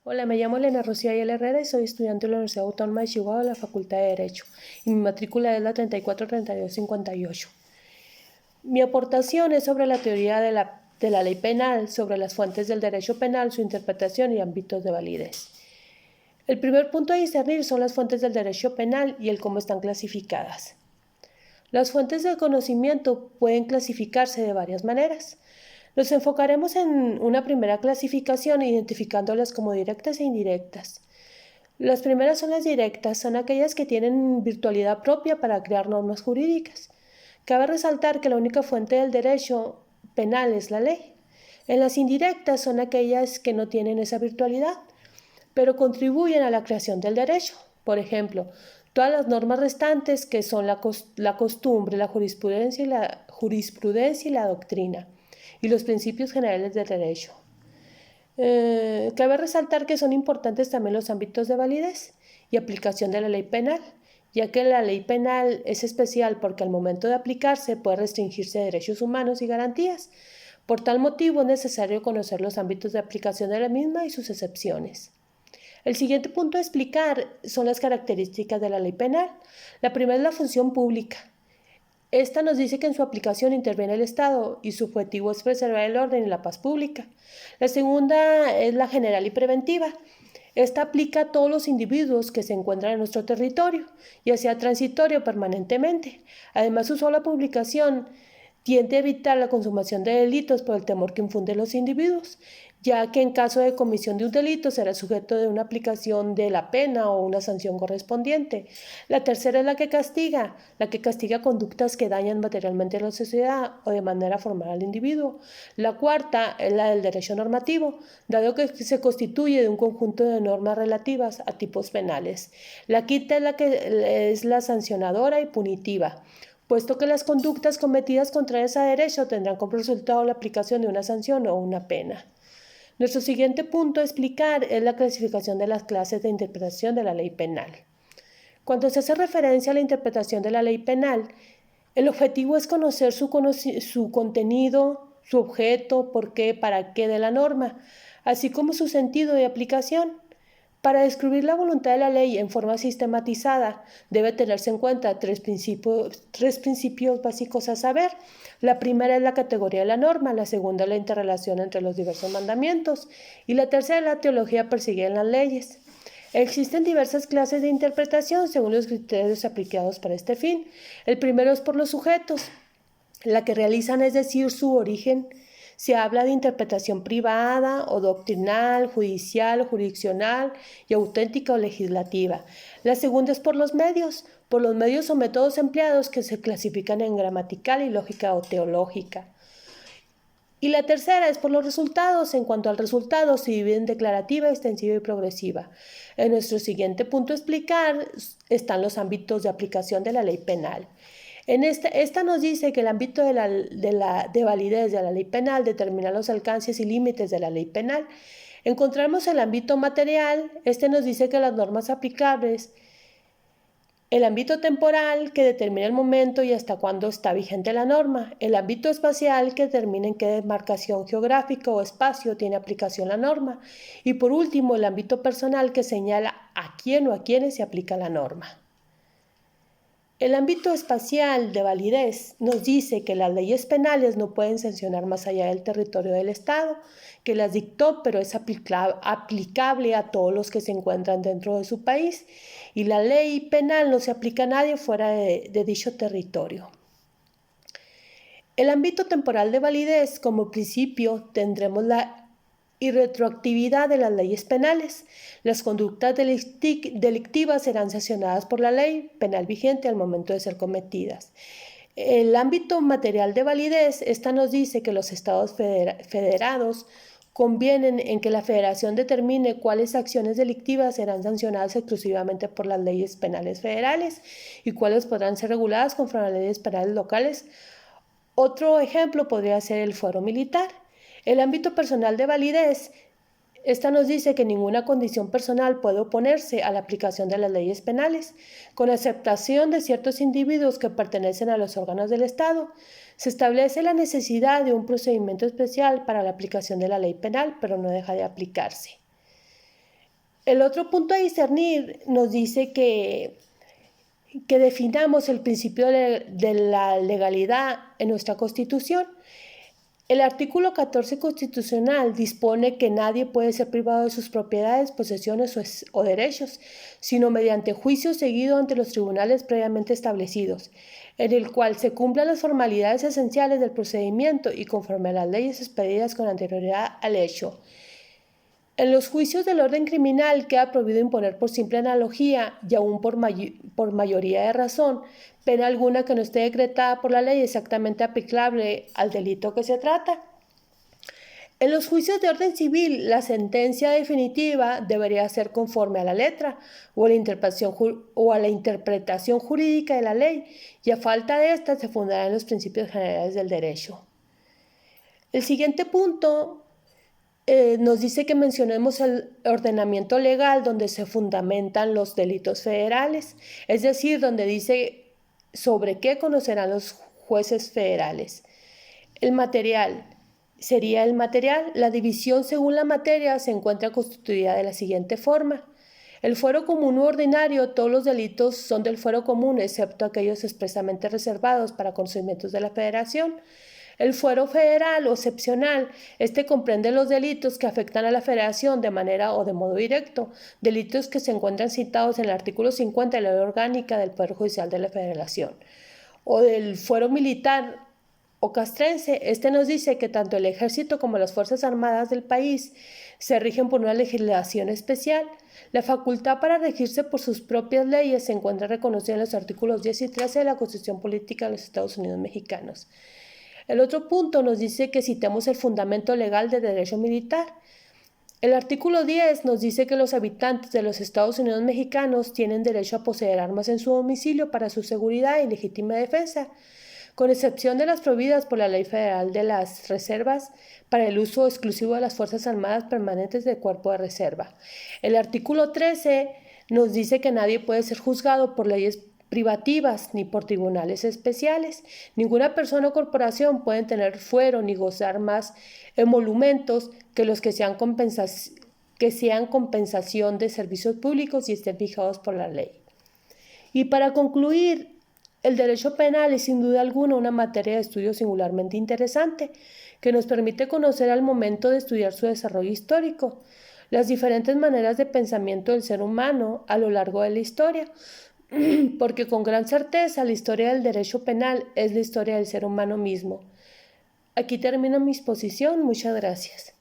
Hola, me llamo Elena Rocío Ayala Herrera y soy estudiante de la Universidad Autónoma de Chihuahua de la Facultad de Derecho. Y mi matrícula es la 343258. Mi aportación es sobre la teoría de la ley penal, sobre las fuentes del derecho penal, su interpretación y ámbitos de validez. El primer punto a discernir son las fuentes del derecho penal y el cómo están clasificadas. Las fuentes del conocimiento pueden clasificarse de varias maneras. Nos enfocaremos en una primera clasificación identificándolas como directas e indirectas. Las primeras son las directas, son aquellas que tienen virtualidad propia para crear normas jurídicas. Cabe resaltar que la única fuente del derecho penal es la ley. En las indirectas son aquellas que no tienen esa virtualidad, pero contribuyen a la creación del derecho. Por ejemplo, todas las normas restantes que son la costumbre, la jurisprudencia y la doctrina, y los principios generales del derecho. Cabe resaltar que son importantes también los ámbitos de validez y aplicación de la ley penal, ya que la ley penal es especial porque al momento de aplicarse puede restringirse derechos humanos y garantías. Por tal motivo es necesario conocer los ámbitos de aplicación de la misma y sus excepciones. El siguiente punto a explicar son las características de la ley penal. La primera es la función pública. Esta nos dice que en su aplicación interviene el Estado y su objetivo es preservar el orden y la paz pública. La segunda es la general y preventiva. Esta aplica a todos los individuos que se encuentran en nuestro territorio, ya sea transitorio o permanentemente. Además, su sola publicación tiende a evitar la consumación de delitos por el temor que infunden los individuos, ya que en caso de comisión de un delito será sujeto de una aplicación de la pena o una sanción correspondiente. La tercera es la que castiga conductas que dañan materialmente a la sociedad o de manera formal al individuo. La cuarta es la del derecho normativo, dado que se constituye de un conjunto de normas relativas a tipos penales. La quinta es la que es la sancionadora y punitiva, puesto que las conductas cometidas contrarias a derecho tendrán como resultado la aplicación de una sanción o una pena. Nuestro siguiente punto a explicar es la clasificación de las clases de interpretación de la ley penal. Cuando se hace referencia a la interpretación de la ley penal, el objetivo es conocer su contenido, su objeto, por qué, para qué de la norma, así como su sentido de aplicación. Para describir la voluntad de la ley en forma sistematizada, debe tenerse en cuenta tres principios básicos a saber. La primera es la categoría de la norma, la segunda es la interrelación entre los diversos mandamientos y la tercera es la teología perseguida en las leyes. Existen diversas clases de interpretación según los criterios aplicados para este fin. El primero es por los sujetos, la que realizan, es decir, su origen. Se habla de interpretación privada o doctrinal, judicial o jurisdiccional y auténtica o legislativa. La segunda es por los medios o métodos empleados que se clasifican en gramatical y lógica o teológica. Y la tercera es por los resultados. En cuanto al resultado, se divide en declarativa, extensiva y progresiva. En nuestro siguiente punto a explicar están los ámbitos de aplicación de la ley penal. Esta nos dice que el ámbito de validez de la ley penal determina los alcances y límites de la ley penal. Encontramos el ámbito material. Este nos dice que las normas aplicables, el ámbito temporal, que determina el momento y hasta cuándo está vigente la norma. El ámbito espacial, que determina en qué demarcación geográfica o espacio tiene aplicación la norma. Y por último, el ámbito personal, que señala a quién o a quiénes se aplica la norma. El ámbito espacial de validez nos dice que las leyes penales no pueden sancionar más allá del territorio del Estado, que las dictó, pero es aplicable a todos los que se encuentran dentro de su país, y la ley penal no se aplica a nadie fuera de dicho territorio. El ámbito temporal de validez, como principio, tendremos la irretroactividad de las leyes penales. Las conductas delictivas serán sancionadas por la ley penal vigente al momento de ser cometidas. El ámbito material de validez, esta nos dice que los estados federados convienen en que la federación determine cuáles acciones delictivas serán sancionadas exclusivamente por las leyes penales federales y cuáles podrán ser reguladas conforme a las leyes penales locales. Otro ejemplo podría ser el fuero militar. El ámbito personal de validez, esta nos dice que ninguna condición personal puede oponerse a la aplicación de las leyes penales, con aceptación de ciertos individuos que pertenecen a los órganos del Estado. Se establece la necesidad de un procedimiento especial para la aplicación de la ley penal, pero no deja de aplicarse. El otro punto a discernir nos dice que definamos el principio de la legalidad en nuestra Constitución. El artículo 14 constitucional dispone que nadie puede ser privado de sus propiedades, posesiones o derechos, sino mediante juicio seguido ante los tribunales previamente establecidos, en el cual se cumplan las formalidades esenciales del procedimiento y conforme a las leyes expedidas con anterioridad al hecho. En los juicios del orden criminal queda prohibido imponer por simple analogía y aún por mayoría de razón pena alguna que no esté decretada por la ley exactamente aplicable al delito que se trata. En los juicios de orden civil, la sentencia definitiva debería ser conforme a la letra o a la interpretación jurídica de la ley, y a falta de esta se fundará en los principios generales del derecho. El siguiente punto nos dice que mencionemos el ordenamiento legal donde se fundamentan los delitos federales, es decir, donde dice sobre qué conocerán los jueces federales. El material. Sería el material. La división según la materia se encuentra constituida de la siguiente forma. El fuero común u ordinario, todos los delitos son del fuero común, excepto aquellos expresamente reservados para conocimientos de la Federación. El fuero federal o excepcional, este comprende los delitos que afectan a la Federación de manera o de modo directo, delitos que se encuentran citados en el artículo 50 de la Ley Orgánica del Poder Judicial de la Federación. O del fuero militar o castrense, este nos dice que tanto el ejército como las fuerzas armadas del país se rigen por una legislación especial. La facultad para regirse por sus propias leyes se encuentra reconocida en los artículos 10 y 13 de la Constitución Política de los Estados Unidos Mexicanos. El otro punto nos dice que citemos el fundamento legal del derecho militar. El artículo 10 nos dice que los habitantes de los Estados Unidos mexicanos tienen derecho a poseer armas en su domicilio para su seguridad y legítima defensa, con excepción de las prohibidas por la Ley Federal de las Reservas para el uso exclusivo de las Fuerzas Armadas Permanentes del Cuerpo de Reserva. El artículo 13 nos dice que nadie puede ser juzgado por leyes privativas ni por tribunales especiales. Ninguna persona o corporación puede tener fuero ni gozar más emolumentos que los que sean compensación de servicios públicos y estén fijados por la ley. Y para concluir, el derecho penal es sin duda alguna una materia de estudio singularmente interesante que nos permite conocer al momento de estudiar su desarrollo histórico, las diferentes maneras de pensamiento del ser humano a lo largo de la historia, porque con gran certeza la historia del derecho penal es la historia del ser humano mismo. Aquí termino mi exposición. Muchas gracias.